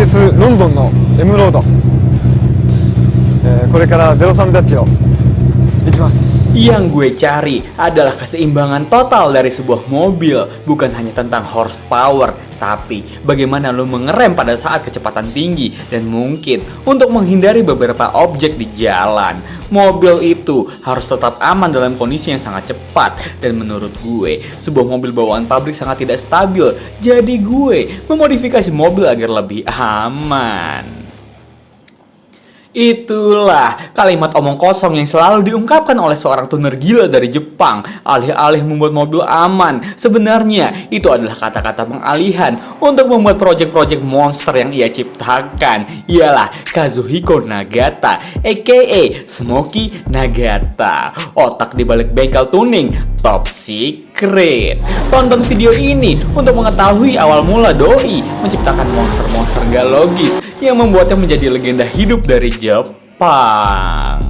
US ロンドンの M ロード、これから0300キロ行きます。 Yang gue cari adalah keseimbangan total dari sebuah mobil. Bukan hanya tentang horsepower, tapi bagaimana lo mengerem pada saat kecepatan tinggi. Dan mungkin untuk menghindari beberapa objek di jalan. Mobil itu harus tetap aman dalam kondisi yang sangat cepat. Dan menurut gue, sebuah mobil bawaan pabrik sangat tidak stabil. Jadi gue memodifikasi mobil agar lebih aman. Itulah kalimat omong kosong yang selalu diungkapkan oleh seorang tuner gila dari Jepang. Alih-alih membuat mobil aman, sebenarnya itu adalah kata-kata pengalihan untuk membuat proyek-proyek monster yang ia ciptakan. Ialah Kazuhiko Nagata, aka Smokey Nagata, otak di balik bengkel tuning Top Secret. Tonton video ini untuk mengetahui awal mula doi menciptakan monster-monster gak logis yang membuatnya menjadi legenda hidup dari Jepang.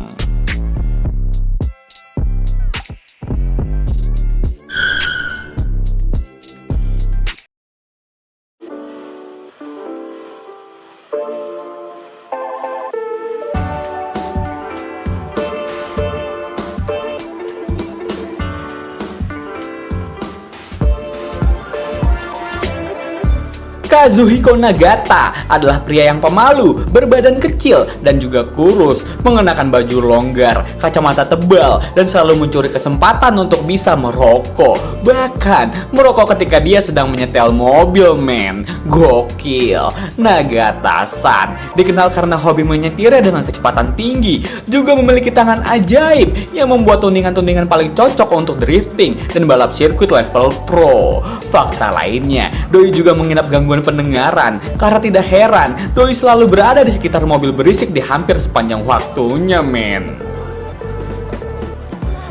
Kazuhiko Nagata adalah pria yang pemalu, berbadan kecil, dan juga kurus, mengenakan baju longgar, kacamata tebal, dan selalu mencuri kesempatan untuk bisa merokok. Bahkan, merokok ketika dia sedang menyetel mobil, men. Gokil. Nagata-san dikenal karena hobi menyetirnya dengan kecepatan tinggi, juga memiliki tangan ajaib yang membuat tuningan-tuningan paling cocok untuk drifting dan balap sirkuit level pro. Fakta lainnya, doi juga menginap gangguan pendengaran. Karena tidak heran, doi selalu berada di sekitar mobil berisik di hampir sepanjang waktunya, men.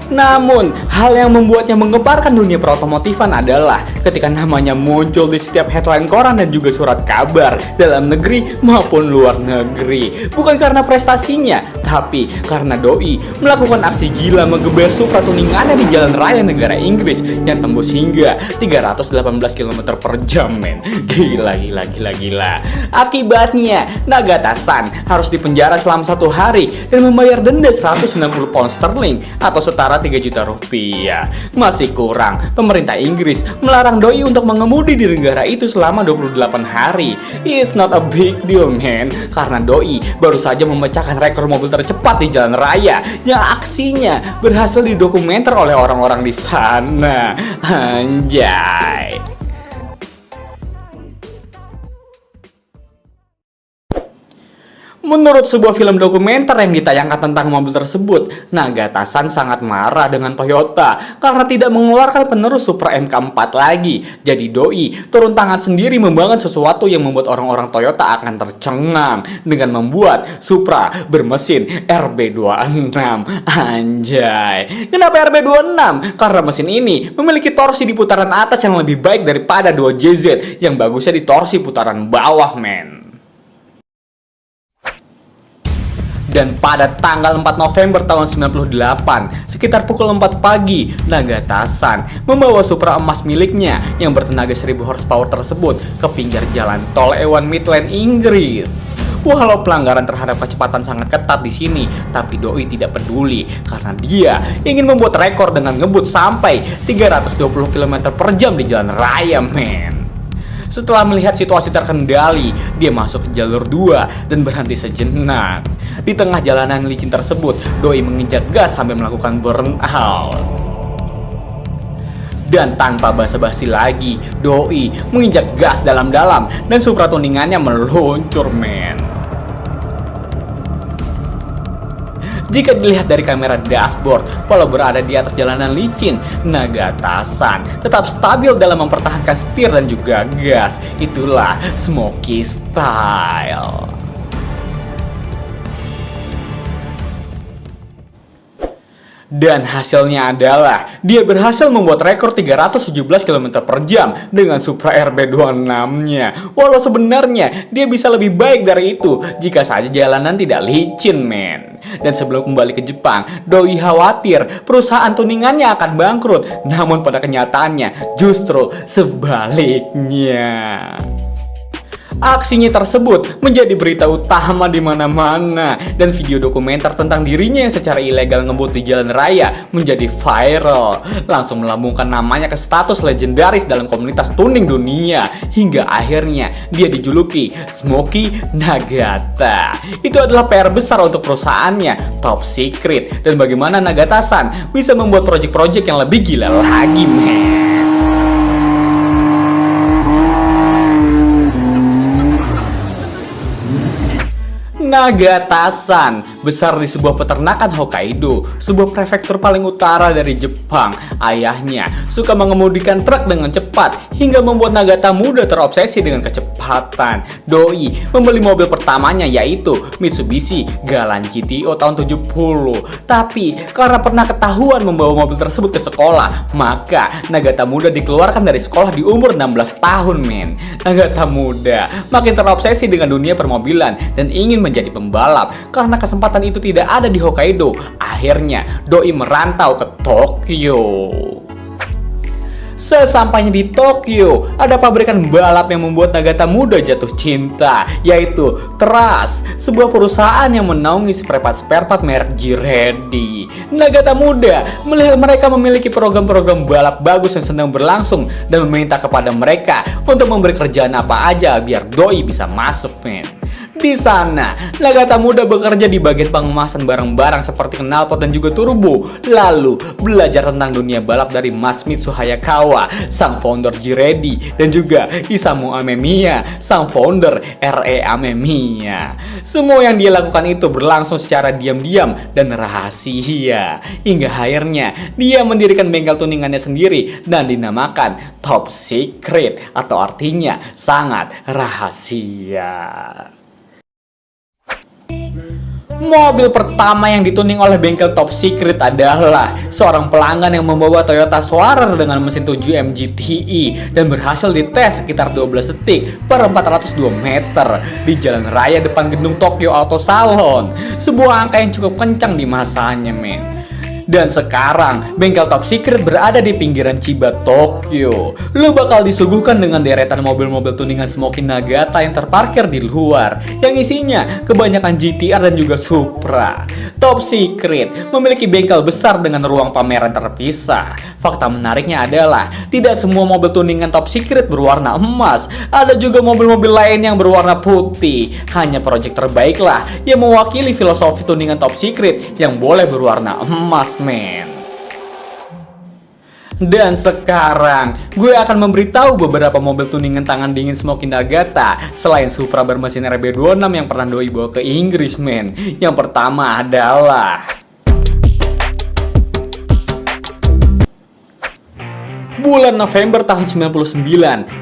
Namun, hal yang membuatnya menggemparkan dunia perotomotifan adalah ketika namanya muncul di setiap headline koran dan juga surat kabar dalam negeri maupun luar negeri. Bukan karena prestasinya, tapi karena doi melakukan aksi gila menggeber Supra tuningannya di jalan raya negara Inggris yang tembus hingga 318 km per jam, men. Gila. Akibatnya, Nagata-san harus dipenjara selama 1 hari dan membayar denda 190 pound sterling atau setara 3 juta rupiah. Masih kurang, pemerintah Inggris melarang doi untuk mengemudi di negara itu selama 28 hari. It's not a big deal, man, karena doi baru saja memecahkan rekor mobil tercepat di jalan raya yang aksinya berhasil didokumenter oleh orang-orang di sana. Anjay. Menurut sebuah film dokumenter yang ditayangkan tentang mobil tersebut, Nagata-san sangat marah dengan Toyota karena tidak mengeluarkan penerus Supra MK4 lagi. Jadi doi turun tangan sendiri membangun sesuatu yang membuat orang-orang Toyota akan tercengang dengan membuat Supra bermesin RB26. Anjay. Kenapa RB26? Karena mesin ini memiliki torsi di putaran atas yang lebih baik daripada 2JZ yang bagusnya di torsi putaran bawah, men. Dan pada tanggal 4 November tahun 98, sekitar pukul 4 pagi, Nagata-san membawa Supra emas miliknya yang bertenaga 1000 horsepower tersebut ke pinggir jalan tol A1 Midland, Inggris. Walau pelanggaran terhadap kecepatan sangat ketat di sini, tapi doi tidak peduli karena dia ingin membuat rekor dengan ngebut sampai 320 km per jam di jalan raya, men. Setelah melihat situasi terkendali, dia masuk ke jalur 2 dan berhenti sejenak. Di tengah jalanan licin tersebut, doi menginjak gas sambil melakukan burnout. Dan tanpa basa-basi lagi, doi menginjak gas dalam-dalam dan Supra tuningannya meluncur, men. Jika dilihat dari kamera dashboard, walau berada di atas jalanan licin, Nagata-san tetap stabil dalam mempertahankan setir dan juga gas. Itulah Smokey style. Dan hasilnya adalah dia berhasil membuat rekor 317 km per jam dengan Supra RB26-nya. Walau sebenarnya dia bisa lebih baik dari itu jika saja jalanan tidak licin, men. Dan sebelum kembali ke Jepang, doi khawatir perusahaan tuningannya akan bangkrut. Namun pada kenyataannya justru sebaliknya. Aksinya tersebut menjadi berita utama di mana-mana dan video dokumenter tentang dirinya yang secara ilegal ngebut di jalan raya menjadi viral, langsung melambungkan namanya ke status legendaris dalam komunitas tuning dunia hingga akhirnya dia dijuluki Smoky Nagata. Itu adalah PR besar untuk perusahaannya Top Secret, dan bagaimana Nagata-san bisa membuat project-project yang lebih gila lagi, men. Nagata-san besar di sebuah peternakan Hokkaido, sebuah prefektur paling utara dari Jepang. Ayahnya suka mengemudikan truk dengan cepat hingga membuat Nagata muda terobsesi dengan kecepatan. Doi membeli mobil pertamanya yaitu Mitsubishi Galant GTO tahun 70. Tapi karena pernah ketahuan membawa mobil tersebut ke sekolah, maka Nagata muda dikeluarkan dari sekolah di umur 16 tahun, men. Nagata muda makin terobsesi dengan dunia permobilan dan ingin menjadi pembalap. Karena kesempatan itu tidak ada di Hokkaido, akhirnya Doi merantau ke Tokyo. Sesampainya di Tokyo, ada pabrikan balap yang membuat Nagata muda jatuh cinta, yaitu Trust, sebuah perusahaan yang menaungi spare part merek Girardi. Nagata muda melihat mereka memiliki program-program balap bagus yang sedang berlangsung dan meminta kepada mereka untuk memberi kerjaan apa aja biar Doi bisa masuk, men. Di sana, Nagata muda bekerja di bagian pengemasan barang-barang seperti knalpot dan juga turbo, lalu belajar tentang dunia balap dari Masmitsu Hayakawa, sang founder Girardi, dan juga Isamu Amemiya, sang founder RE Amemiya. Semua yang dia lakukan itu berlangsung secara diam-diam dan rahasia, hingga akhirnya dia mendirikan bengkel tuningannya sendiri dan dinamakan Top Secret, atau artinya sangat rahasia. Mobil pertama yang dituning oleh bengkel Top Secret adalah seorang pelanggan yang membawa Toyota Soarer dengan mesin 7M GTI dan berhasil dites sekitar 12 detik per 402 meter di jalan raya depan gedung Tokyo Auto Salon. Sebuah angka yang cukup kencang di masanya, men. Dan sekarang, bengkel Top Secret berada di pinggiran Chiba, Tokyo. Lu bakal disuguhkan dengan deretan mobil-mobil tuningan Smoky Nagata yang terparkir di luar, yang isinya kebanyakan GTR dan juga Supra. Top Secret memiliki bengkel besar dengan ruang pameran terpisah. Fakta menariknya adalah, tidak semua mobil tuningan Top Secret berwarna emas. Ada juga mobil-mobil lain yang berwarna putih. Hanya project terbaiklah yang mewakili filosofi tuningan Top Secret yang boleh berwarna emas, men. Dan sekarang gue akan memberitahu beberapa mobil tuningan tangan dingin Smoky Nagata selain Supra bermesin RB26 yang pernah Doi bawa ke Inggris, men. Yang pertama adalah bulan November tahun 99,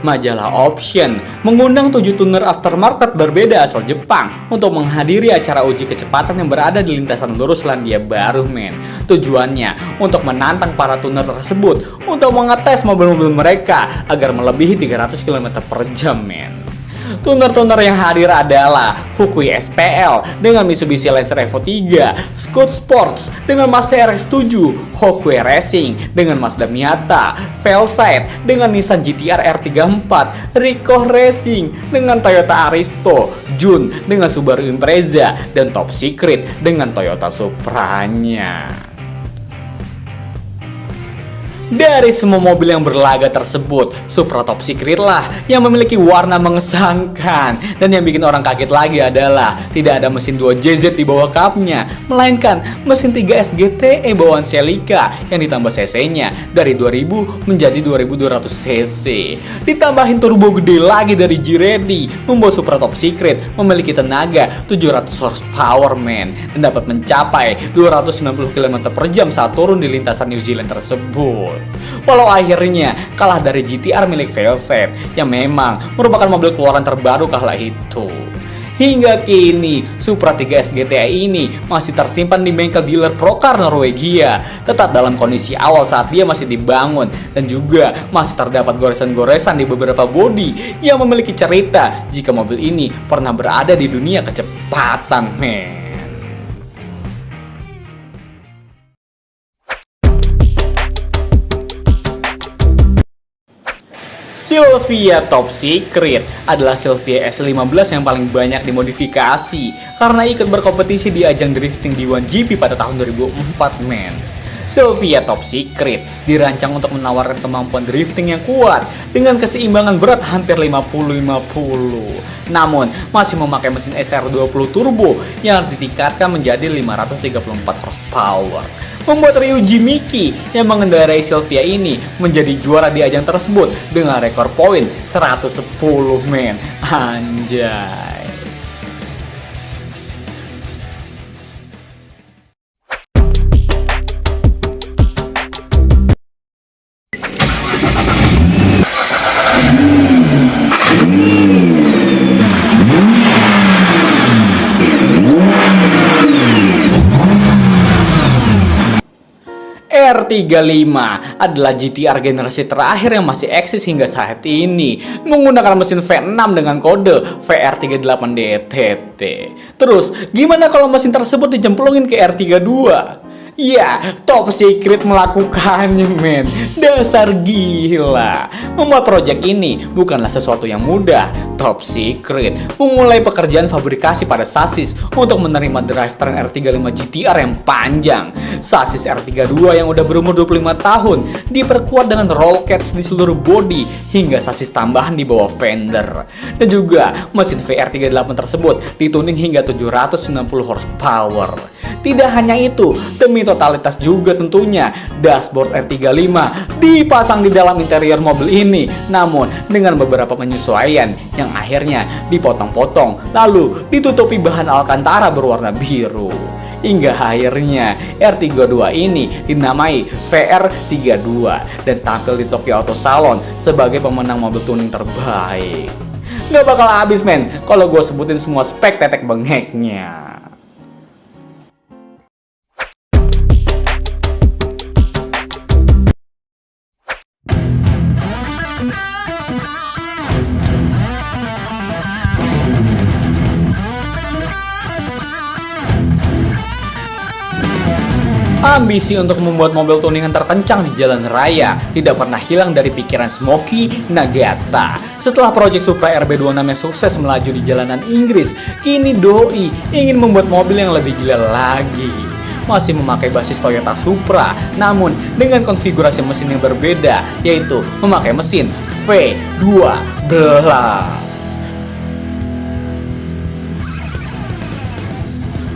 majalah Option mengundang 7 tuner aftermarket berbeda asal Jepang untuk menghadiri acara uji kecepatan yang berada di lintasan lurus Selandia Baru, men. Tujuannya untuk menantang para tuner tersebut untuk mengetes mobil-mobil mereka agar melebihi 300 km per jam, men. Tuner-tuner yang hadir adalah Fukui SPL dengan Mitsubishi Lancer Evo 3, Scoot Sports dengan Mazda RX-7, Hokue Racing dengan Mazda Miata, Velocite dengan Nissan GT-R R34, Ricoh Racing dengan Toyota Aristo, Jun dengan Subaru Impreza, dan Top Secret dengan Toyota Supra-nya. Dari semua mobil yang berlaga tersebut, Supra Top Secret lah yang memiliki warna mengesankan. Dan yang bikin orang kaget lagi adalah tidak ada mesin 2JZ di bawah kapnya, melainkan mesin 3 SGTE bawaan Celica yang ditambah cc-nya dari 2000 menjadi 2200 cc. Ditambahin turbo gede lagi dari Girardi, membuat Supra Top Secret memiliki tenaga 700 horsepower, men, dan dapat mencapai 290 km per jam saat turun di lintasan New Zealand tersebut. Walau akhirnya kalah dari GT-R milik Velocite yang memang merupakan mobil keluaran terbaru kala itu. Hingga kini, Supra 3 SGTI ini masih tersimpan di bengkel dealer Procar Norwegia, tetap dalam kondisi awal saat dia masih dibangun, dan juga masih terdapat goresan-goresan di beberapa bodi yang memiliki cerita jika mobil ini pernah berada di dunia kecepatan, men. Silvia Top Secret adalah Silvia S15 yang paling banyak dimodifikasi karena ikut berkompetisi di ajang drifting di 1GP pada tahun 2004, men. Silvia Top Secret dirancang untuk menawarkan kemampuan drifting yang kuat dengan keseimbangan berat hampir 50-50. Namun, masih memakai mesin SR20 turbo yang ditingkatkan menjadi 534 horsepower. Membuat Ryuji Miki yang mengendarai Silvia ini menjadi juara di ajang tersebut dengan rekor poin 110, men. Anjay. R35 adalah GTR generasi terakhir yang masih eksis hingga saat ini, menggunakan mesin V6 dengan kode VR38DTT. Terus, gimana kalau mesin tersebut dicemplungin ke R32? Ya, Top Secret melakukannya, men. Dasar gila. Membuat project ini bukanlah sesuatu yang mudah. Top Secret memulai pekerjaan fabrikasi pada sasis untuk menerima drivetrain R35 GTR yang panjang. Sasis R32 yang udah berumur 25 tahun diperkuat dengan roll cage di seluruh bodi hingga sasis tambahan di bawah fender. Dan juga mesin VR38 tersebut dituning hingga 790 horsepower. Tidak hanya itu, demi totalitas juga tentunya, dashboard R35 dipasang di dalam interior mobil ini, namun dengan beberapa penyesuaian yang akhirnya dipotong-potong lalu ditutupi bahan alcantara berwarna biru. Hingga akhirnya R32 ini dinamai VR32 dan tampil di Tokyo Auto Salon sebagai pemenang mobil tuning terbaik. Gak bakal habis, men, kalau gue sebutin semua spek tetek bengeknya. Ambisi untuk membuat mobil tuningan terkencang di jalan raya tidak pernah hilang dari pikiran Smokey Nagata. Setelah proyek Supra RB26 yang sukses melaju di jalanan Inggris, kini Doi ingin membuat mobil yang lebih gila lagi. Masih memakai basis Toyota Supra, namun dengan konfigurasi mesin yang berbeda, yaitu memakai mesin V12.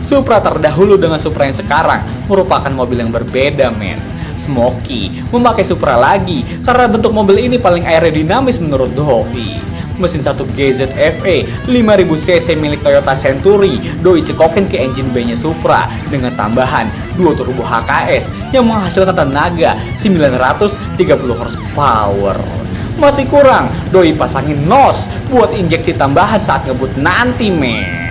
Supra terdahulu dengan Supra yang sekarang merupakan mobil yang berbeda, men. Smokey memakai Supra lagi karena bentuk mobil ini paling aerodinamis menurut Doi. Mesin 1 GZFE 5000cc milik Toyota Century Doi cekokin ke engine bay-nya Supra dengan tambahan 2 turbo HKS yang menghasilkan tenaga 930 horsepower. Masih kurang, Doi pasangin NOS buat injeksi tambahan saat ngebut nanti, men.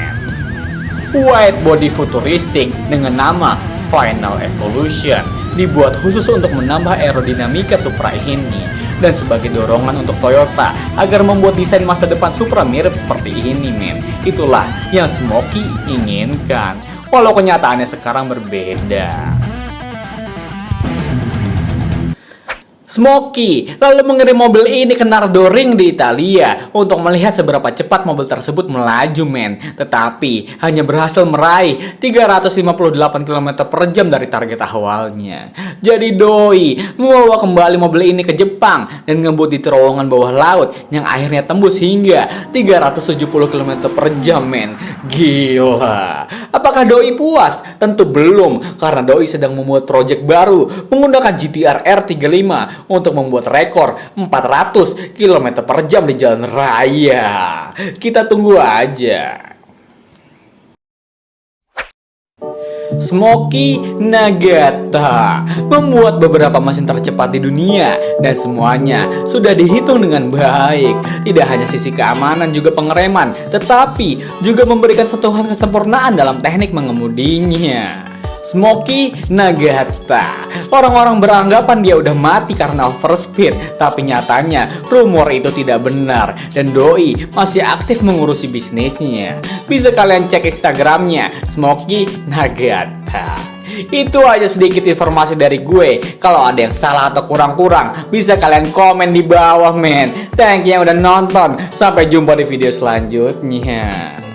Wide body futuristik dengan nama Final Evolution dibuat khusus untuk menambah aerodinamika Supra ini dan sebagai dorongan untuk Toyota agar membuat desain masa depan Supra mirip seperti ini, men. Itulah yang Smokey inginkan, walau kenyataannya sekarang berbeda. Smokey lalu mengirim mobil ini ke Nürburgring di Italia untuk melihat seberapa cepat mobil tersebut melaju, men. Tetapi hanya berhasil meraih 358 km per jam dari target awalnya. Jadi Doi membawa kembali mobil ini ke Jepang dan ngebut di terowongan bawah laut yang akhirnya tembus hingga 370 km per jam, men. Gila. Apakah Doi puas? Tentu belum, karena Doi sedang membuat proyek baru menggunakan GTR R35 untuk membuat rekor 400 km per jam di jalan raya. Kita tunggu aja. Smokey Nagata membuat beberapa mesin tercepat di dunia dan semuanya sudah dihitung dengan baik. Tidak hanya sisi keamanan juga pengereman, tetapi juga memberikan sentuhan kesempurnaan dalam teknik mengemudinya. Smokey Nagata. Orang-orang beranggapan dia udah mati karena overspeed, tapi nyatanya rumor itu tidak benar dan Doi masih aktif mengurusi bisnisnya. Bisa kalian cek Instagramnya Smokey Nagata. Itu aja sedikit informasi dari gue. Kalau ada yang salah atau kurang-kurang, bisa kalian komen di bawah, men. Thank you yang udah nonton. Sampai jumpa di video selanjutnya.